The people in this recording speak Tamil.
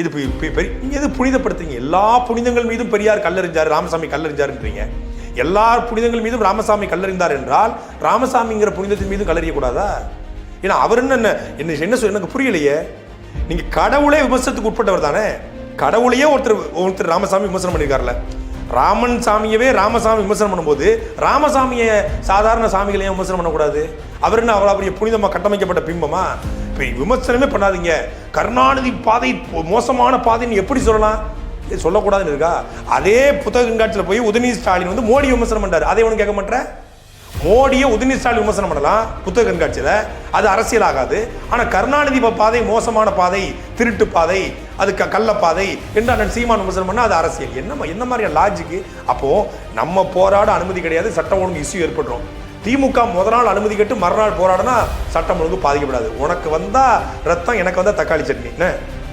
இது நீங்கள் எது புனிதப்படுத்துறீங்க? எல்லா புனிதங்கள் மீதும் பெரியார் கல்லறிஞ்சார், ராமசாமி கல்லறிஞ்சாருன்றீங்க. எல்லா புனிதங்கள் மீதும் ராமசாமி கல்லறிந்தார் என்றால் ராமசாமிங்கிற புனிதத்தின் மீதும் கல்லறியக்கூடாதா? ஏன்னா அவர் என்ன எனக்கு புரியலையே. நீங்கள் கடவுளே விமர்சனத்துக்கு உட்பட்டவர் தானே. கடவுளையே ஒருத்தர் ராமசாமி விமர்சனம் பண்ணியிருக்காருல்ல. ராமன் சாமியவே ராமசாமி விமர்சனம் பண்ணும்போது ராமசாமியை சாதாரண சாமிகளையும் விமர்சனம் பண்ணக்கூடாது? அவர் என்ன அவ்வளோ பெரிய புனிதமாக கட்டமைக்கப்பட்ட பிம்பமா? இப்போ விமர்சனமே பண்ணாதீங்க. கருணாநிதி பாதை மோசமான பாதைன்னு எப்படி சொல்லலாம்? சொல்லக்கூடாதுன்னு இருக்கா? அதே புத்தக கண்காட்சியில் போய் உதயநிதி ஸ்டாலின் வந்து மோடி விமர்சனம் பண்ணார். அதை ஒன்றும் கேட்க மாட்டேன். மோடியை உதயநிதி ஸ்டாலின் விமர்சனம் பண்ணலாம் புத்தக கண்காட்சியில், அது அரசியல் ஆகாது. ஆனால் கருணாநிதி பாதை மோசமான பாதை, திருட்டு பாதை, அது கள்ள பாதை என்று அண்ணன் சீமான் விமர்சனம் பண்ணால் அது அரசியல். என்ன மாதிரியான லாஜிக்கு? அப்போது நம்ம போராட அனுமதி கிடையாது, சட்டம் ஒழுங்கு இஷ்யூ ஏற்படுறோம். திமுக முதல் நாள் அனுமதி கேட்டு மறுநாள் போராடினா சட்டம் ஒழுங்கு பாதிக்கப்படாது. உனக்கு வந்தால் ரத்தம், எனக்கு வந்தால் தக்காளி சட்னி.